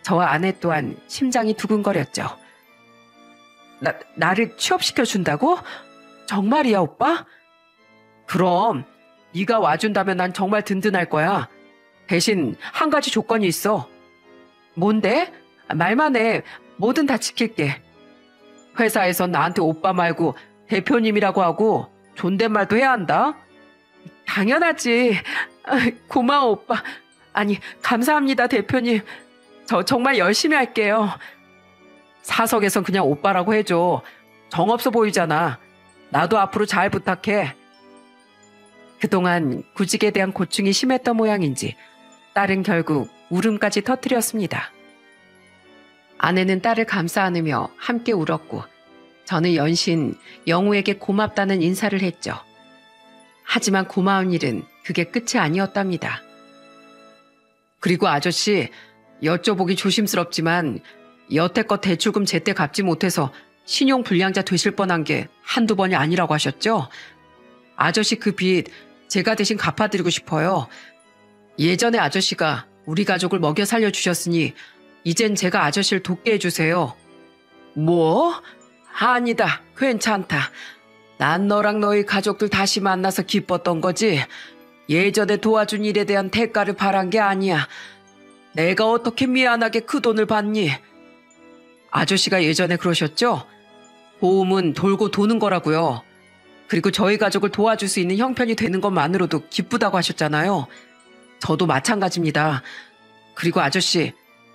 저와 아내 또한 심장이 두근거렸죠. 나를 취업시켜준다고? 정말이야, 오빠? 그럼 네가 와준다면 난 정말 든든할 거야. 대신 한 가지 조건이 있어. 뭔데? 말만 해. 뭐든 다 지킬게. 회사에선 나한테 오빠 말고 대표님이라고 하고 존댓말도 해야 한다. 당연하지. 고마워, 오빠. 아니, 감사합니다, 대표님. 저 정말 열심히 할게요. 사석에선 그냥 오빠라고 해줘. 정없어 보이잖아. 나도 앞으로 잘 부탁해. 그동안 구직에 대한 고충이 심했던 모양인지 딸은 결국 울음까지 터뜨렸습니다. 아내는 딸을 감싸 안으며 함께 울었고 저는 연신 영우에게 고맙다는 인사를 했죠. 하지만 고마운 일은 그게 끝이 아니었답니다. 그리고 아저씨, 여쭤보기 조심스럽지만 여태껏 대출금 제때 갚지 못해서 신용 불량자 되실 뻔한 게 한두 번이 아니라고 하셨죠? 아저씨 그 빚 제가 대신 갚아드리고 싶어요. 예전에 아저씨가 우리 가족을 먹여 살려주셨으니 이젠 제가 아저씨를 돕게 해주세요. 뭐? 아니다. 괜찮다. 난 너랑 너희 가족들 다시 만나서 기뻤던 거지. 예전에 도와준 일에 대한 대가를 바란 게 아니야. 내가 어떻게 미안하게 그 돈을 받니? 아저씨가 예전에 그러셨죠? 보험은 돌고 도는 거라고요. 그리고 저희 가족을 도와줄 수 있는 형편이 되는 것만으로도 기쁘다고 하셨잖아요. 저도 마찬가지입니다. 그리고 아저씨,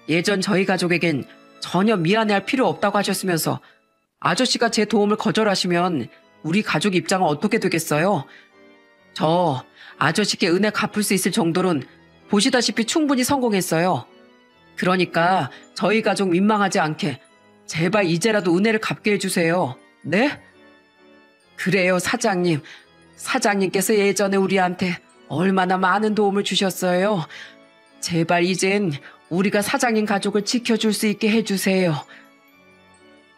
예전 저희 가족에겐 전혀 미안해할 필요 없다고 하셨으면서 아저씨가 제 도움을 거절하시면 우리 가족 입장은 어떻게 되겠어요? 저 아저씨께 은혜 갚을 수 있을 정도로는 보시다시피 충분히 성공했어요. 그러니까 저희 가족 민망하지 않게 제발 이제라도 은혜를 갚게 해주세요. 네? 그래요, 사장님. 사장님께서 예전에 우리한테 얼마나 많은 도움을 주셨어요. 제발 이젠 우리가 사장님 가족을 지켜줄 수 있게 해주세요.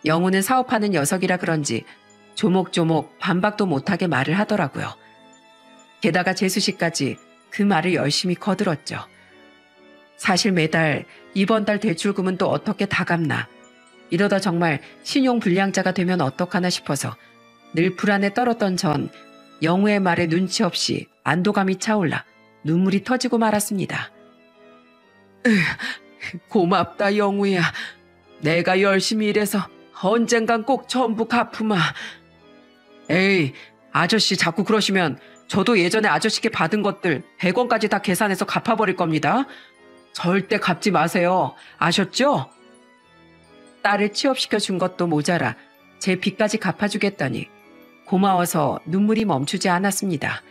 영우는 사업하는 녀석이라 그런지 조목조목 반박도 못하게 말을 하더라고요. 게다가 재수씨까지 그 말을 열심히 거들었죠. 사실 매달 이번 달 대출금은 또 어떻게 다 갚나. 이러다 정말 신용불량자가 되면 어떡하나 싶어서 늘 불안에 떨었던 전 영우의 말에 눈치 없이 안도감이 차올라 눈물이 터지고 말았습니다. 고맙다, 영우야. 내가 열심히 일해서 언젠간 꼭 전부 갚으마. 에이, 아저씨 자꾸 그러시면 저도 예전에 아저씨께 받은 것들 100원까지 다 계산해서 갚아버릴 겁니다. 절대 갚지 마세요. 아셨죠? 딸을 취업시켜 준 것도 모자라 제 빚까지 갚아주겠다니 고마워서 눈물이 멈추지 않았습니다.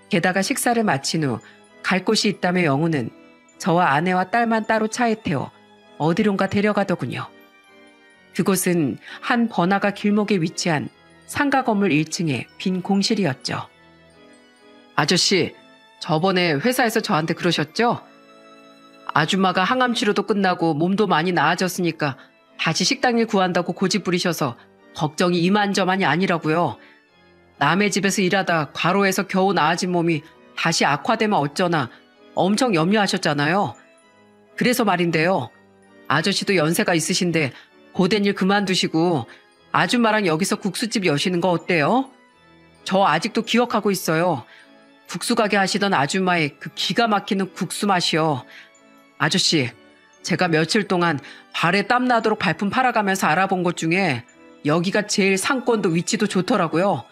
게다가 식사를 마친 후 갈 곳이 있다며 영우는 저와 아내와 딸만 따로 차에 태워 어디론가 데려가더군요. 그곳은 한 번화가 길목에 위치한 상가 건물 1층의 빈 공실이었죠. 아저씨, 저번에 회사에서 저한테 그러셨죠? 아줌마가 항암 치료도 끝나고 몸도 많이 나아졌으니까 다시 식당일 구한다고 고집 부리셔서 걱정이 이만저만이 아니라고요. 남의 집에서 일하다 과로해서 겨우 나아진 몸이 다시 악화되면 어쩌나 엄청 염려하셨잖아요. 그래서 말인데요. 아저씨도 연세가 있으신데 고된 일 그만두시고 아줌마랑 여기서 국수집 여시는 거 어때요? 저 아직도 기억하고 있어요. 국수 가게 하시던 아줌마의 그 기가 막히는 국수 맛이요. 아저씨, 제가 며칠 동안 발에 땀 나도록 발품 팔아가면서 알아본 것 중에 여기가 제일 상권도 위치도 좋더라고요.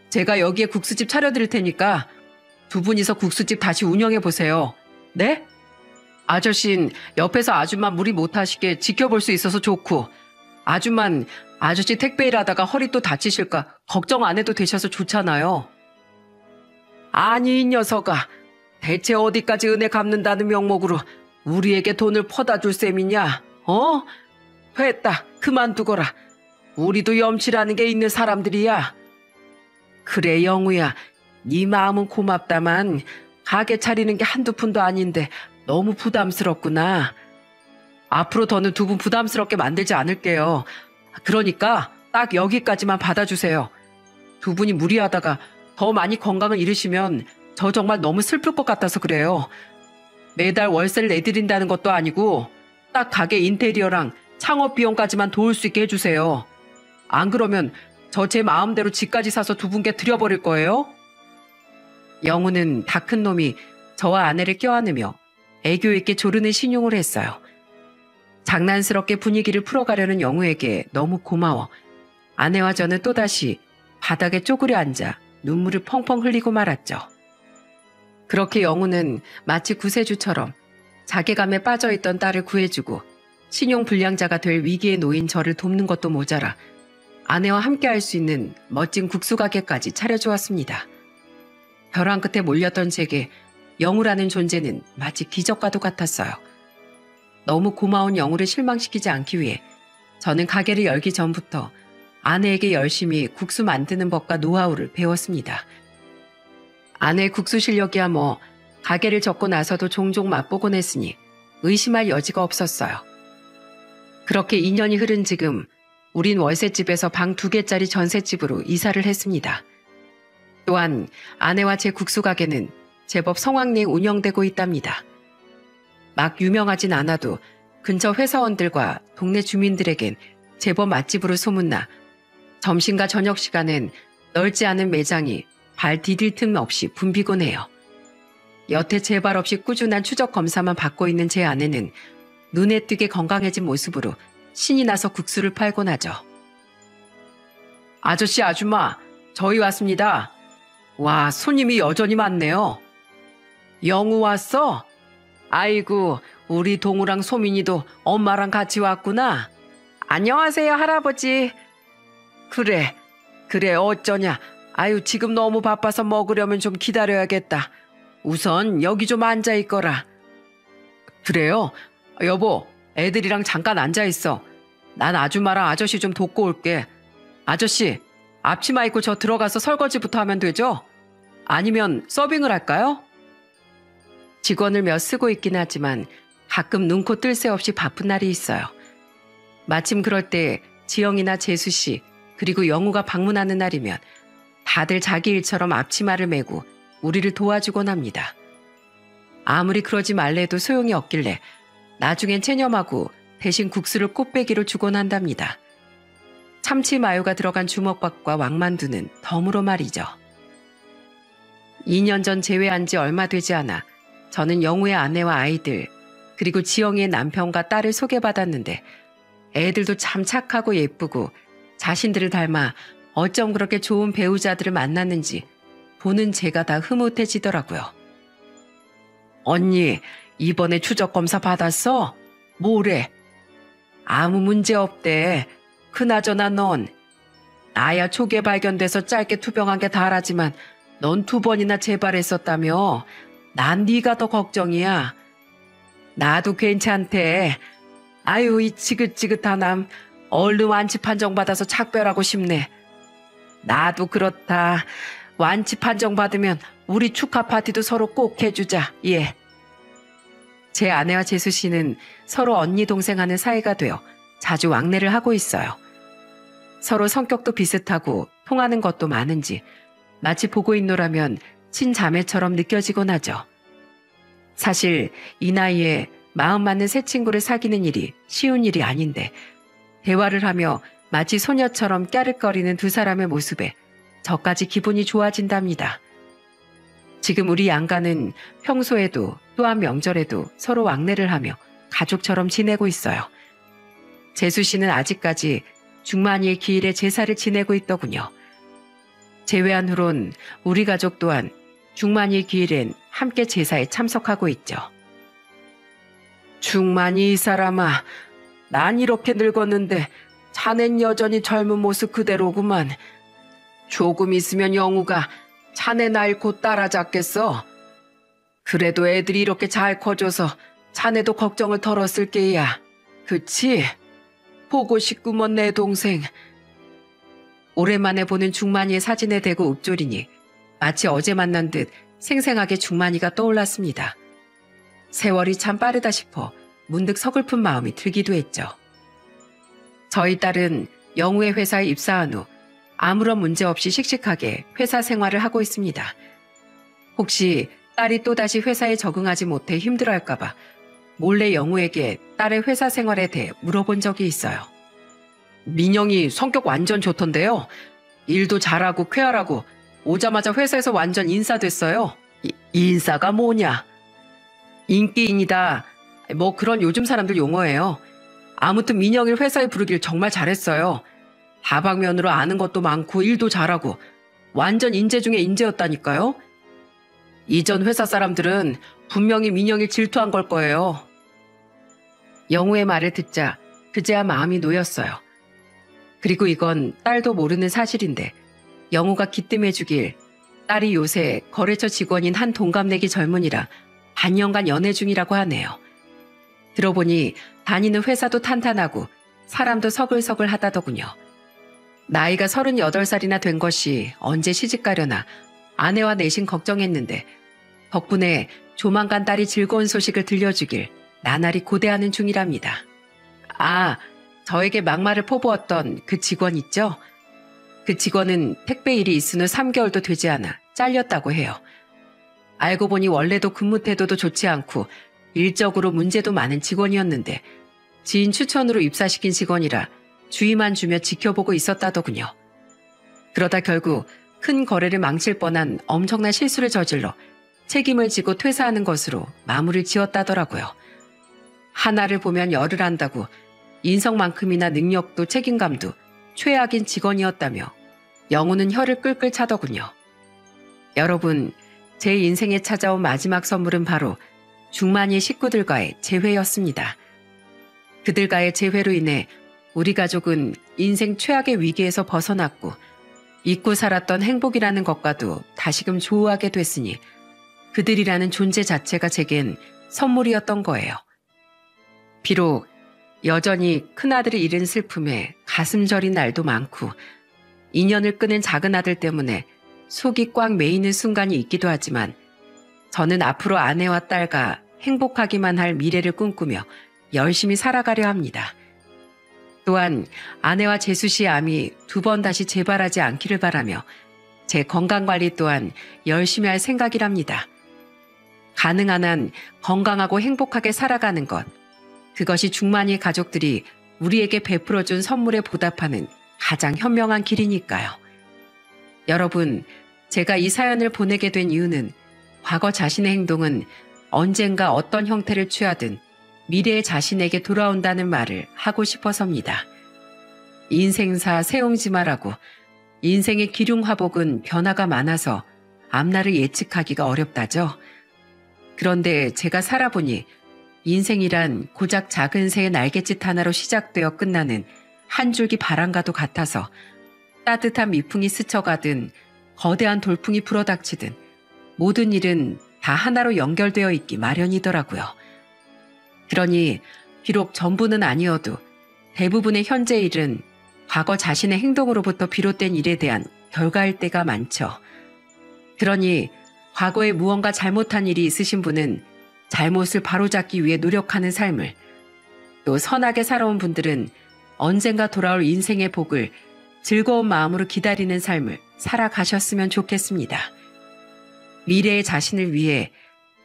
제가 여기에 국수집 차려드릴 테니까 두 분이서 국수집 다시 운영해보세요. 네? 아저씨는 옆에서 아줌마 무리 못하시게 지켜볼 수 있어서 좋고 아줌만 아저씨 택배 일하다가 허리 또 다치실까 걱정 안 해도 되셔서 좋잖아요. 아니 이 녀석아, 대체 어디까지 은혜 갚는다는 명목으로 우리에게 돈을 퍼다 줄 셈이냐? 어? 됐다, 그만두거라. 우리도 염치라는 게 있는 사람들이야. 그래 영우야, 네 마음은 고맙다만 가게 차리는 게 한두 푼도 아닌데 너무 부담스럽구나. 앞으로 더는 두 분 부담스럽게 만들지 않을게요. 그러니까 딱 여기까지만 받아주세요. 두 분이 무리하다가 더 많이 건강을 잃으시면 저 정말 너무 슬플 것 같아서 그래요. 매달 월세를 내드린다는 것도 아니고 딱 가게 인테리어랑 창업 비용까지만 도울 수 있게 해주세요. 안 그러면 저 제 마음대로 집까지 사서 두 분께 드려버릴 거예요. 영우는 다 큰 놈이 저와 아내를 껴안으며 애교 있게 조르는 신용을 했어요. 장난스럽게 분위기를 풀어가려는 영우에게 너무 고마워 아내와 저는 또다시 바닥에 쪼그려 앉아 눈물을 펑펑 흘리고 말았죠. 그렇게 영우는 마치 구세주처럼 자괴감에 빠져있던 딸을 구해주고 신용불량자가 될 위기에 놓인 저를 돕는 것도 모자라 아내와 함께 할 수 있는 멋진 국수 가게까지 차려주었습니다. 벼랑 끝에 몰렸던 제게 영우라는 존재는 마치 기적과도 같았어요. 너무 고마운 영우를 실망시키지 않기 위해 저는 가게를 열기 전부터 아내에게 열심히 국수 만드는 법과 노하우를 배웠습니다. 아내의 국수 실력이야 뭐 가게를 접고 나서도 종종 맛보곤 했으니 의심할 여지가 없었어요. 그렇게 2년이 흐른 지금 우린 월세집에서 방 2개짜리 전셋집으로 이사를 했습니다. 또한 아내와 제 국수 가게는 제법 성황리에 운영되고 있답니다. 막 유명하진 않아도 근처 회사원들과 동네 주민들에겐 제법 맛집으로 소문나 점심과 저녁 시간엔 넓지 않은 매장이 발 디딜 틈 없이 붐비곤 해요. 여태 재발 없이 꾸준한 추적 검사만 받고 있는 제 아내는 눈에 띄게 건강해진 모습으로 신이 나서 국수를 팔곤 하죠. 아저씨, 아줌마, 저희 왔습니다. 와, 손님이 여전히 많네요. 영우 왔어? 아이고, 우리 동우랑 소민이도 엄마랑 같이 왔구나. 안녕하세요, 할아버지. 그래, 어쩌냐. 아유, 지금 너무 바빠서 먹으려면 좀 기다려야겠다. 우선 여기 좀 앉아있거라. 그래요? 여보, 애들이랑 잠깐 앉아있어. 난 아줌마랑 아저씨 좀 돕고 올게. 아저씨, 앞치마 입고 저 들어가서 설거지부터 하면 되죠? 아니면 서빙을 할까요? 직원을 몇 쓰고 있긴 하지만 가끔 눈코 뜰 새 없이 바쁜 날이 있어요. 마침 그럴 때 지영이나 재수씨 그리고 영우가 방문하는 날이면 다들 자기 일처럼 앞치마를 메고 우리를 도와주곤 합니다. 아무리 그러지 말래도 소용이 없길래 나중엔 체념하고 대신 국수를 꽃배기로 주곤 한답니다. 참치 마요가 들어간 주먹밥과 왕만두는 덤으로 말이죠. 2년 전 재회한 지 얼마 되지 않아 저는 영우의 아내와 아이들 그리고 지영이의 남편과 딸을 소개받았는데 애들도 참 착하고 예쁘고 자신들을 닮아 어쩜 그렇게 좋은 배우자들을 만났는지 보는 제가 다 흐뭇해지더라고요. 언니, 이번에 추적검사 받았어? 뭐래? 아무 문제 없대. 그나저나 넌 나야 초기에 발견돼서 짧게 투병한 게 다라지만 넌 2번이나 재발했었다며. 난 네가 더 걱정이야. 나도 괜찮대. 아유, 이 지긋지긋한 암 얼른 완치 판정 받아서 작별하고 싶네. 나도 그렇다. 완치 판정 받으면 우리 축하 파티도 서로 꼭 해주자. 예. 제 아내와 재수 씨는 서로 언니 동생하는 사이가 되어 자주 왕래를 하고 있어요. 서로 성격도 비슷하고 통하는 것도 많은지 마치 보고 있노라면 친자매처럼 느껴지곤 하죠. 사실 이 나이에 마음 맞는 새 친구를 사귀는 일이 쉬운 일이 아닌데 대화를 하며 마치 소녀처럼 깨르거리는 두 사람의 모습에 저까지 기분이 좋아진답니다. 지금 우리 양가는 평소에도 또한 명절에도 서로 왕래를 하며 가족처럼 지내고 있어요. 재수 씨는 아직까지 중만이의 기일에 제사를 지내고 있더군요. 재회한 후론 우리 가족 또한 중만이의 기일엔 함께 제사에 참석하고 있죠. 중만이 이 사람아, 난 이렇게 늙었는데 자넨 여전히 젊은 모습 그대로구만. 조금 있으면 영우가 자네 나이 곧 따라잡겠어. 그래도 애들이 이렇게 잘 커져서 자네도 걱정을 덜었을 게야. 그치? 보고 싶구먼 내 동생. 오랜만에 보는 중만이의 사진에 대고 읊조리니 마치 어제 만난 듯 생생하게 중만이가 떠올랐습니다. 세월이 참 빠르다 싶어 문득 서글픈 마음이 들기도 했죠. 저희 딸은 영우의 회사에 입사한 후 아무런 문제 없이 씩씩하게 회사 생활을 하고 있습니다. 혹시 딸이 또다시 회사에 적응하지 못해 힘들어할까봐 몰래 영우에게 딸의 회사 생활에 대해 물어본 적이 있어요. 민영이 성격 완전 좋던데요. 일도 잘하고 쾌활하고 오자마자 회사에서 완전 인싸됐어요. 인싸가 뭐냐? 인기인이다. 뭐 그런 요즘 사람들 용어예요. 아무튼 민영이를 회사에 부르길 정말 잘했어요. 다방면으로 아는 것도 많고 일도 잘하고 완전 인재 중에 인재였다니까요. 이전 회사 사람들은 분명히 민영이를 질투한 걸 거예요. 영우의 말을 듣자 그제야 마음이 놓였어요. 그리고 이건 딸도 모르는 사실인데 영우가 기뜸해주길 딸이 요새 거래처 직원인 한 동갑내기 젊은이라 반년간 연애 중이라고 하네요. 들어보니 다니는 회사도 탄탄하고 사람도 서글서글 하다더군요. 나이가 38살이나 된 것이 언제 시집가려나 아내와 내심 걱정했는데 덕분에 조만간 딸이 즐거운 소식을 들려주길 나날이 고대하는 중이랍니다. 아, 저에게 막말을 퍼부었던 그 직원 있죠? 그 직원은 택배 일이 있은 후 3개월도 되지 않아 잘렸다고 해요. 알고 보니 원래도 근무 태도도 좋지 않고 일적으로 문제도 많은 직원이었는데 지인 추천으로 입사시킨 직원이라 주의만 주며 지켜보고 있었다더군요. 그러다 결국 큰 거래를 망칠 뻔한 엄청난 실수를 저질러 책임을 지고 퇴사하는 것으로 마무리를 지었다더라고요. 하나를 보면 열을 안다고 인성만큼이나 능력도 책임감도 최악인 직원이었다며 영우는 혀를 끌끌 차더군요. 여러분, 제 인생에 찾아온 마지막 선물은 바로 중만이의 식구들과의 재회였습니다. 그들과의 재회로 인해 우리 가족은 인생 최악의 위기에서 벗어났고 잊고 살았던 행복이라는 것과도 다시금 조우하게 됐으니 그들이라는 존재 자체가 제겐 선물이었던 거예요. 비록 여전히 큰아들을 잃은 슬픔에 가슴 저린 날도 많고 인연을 끊은 작은 아들 때문에 속이 꽉 메이는 순간이 있기도 하지만 저는 앞으로 아내와 딸과 행복하기만 할 미래를 꿈꾸며 열심히 살아가려 합니다. 또한 아내와 재수 씨의 암이 2번 다시 재발하지 않기를 바라며 제 건강관리 또한 열심히 할 생각이랍니다. 가능한 한 건강하고 행복하게 살아가는 것, 그것이 중만이의 가족들이 우리에게 베풀어준 선물에 보답하는 가장 현명한 길이니까요. 여러분, 제가 이 사연을 보내게 된 이유는 과거 자신의 행동은 언젠가 어떤 형태를 취하든 미래의 자신에게 돌아온다는 말을 하고 싶어서입니다. 인생사 세옹지마라고 인생의 기륭화복은 변화가 많아서 앞날을 예측하기가 어렵다죠. 그런데 제가 살아보니 인생이란 고작 작은 새의 날갯짓 하나로 시작되어 끝나는 한 줄기 바람과도 같아서 따뜻한 미풍이 스쳐가든 거대한 돌풍이 불어닥치든 모든 일은 다 하나로 연결되어 있기 마련이더라고요. 그러니 비록 전부는 아니어도 대부분의 현재 일은 과거 자신의 행동으로부터 비롯된 일에 대한 결과일 때가 많죠. 그러니 과거에 무언가 잘못한 일이 있으신 분은 잘못을 바로잡기 위해 노력하는 삶을, 또 선하게 살아온 분들은 언젠가 돌아올 인생의 복을 즐거운 마음으로 기다리는 삶을 살아가셨으면 좋겠습니다. 미래의 자신을 위해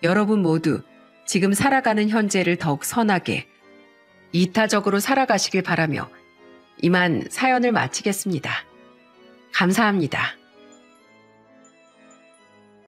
여러분 모두 지금 살아가는 현재를 더욱 선하게, 이타적으로 살아가시길 바라며 이만 사연을 마치겠습니다. 감사합니다.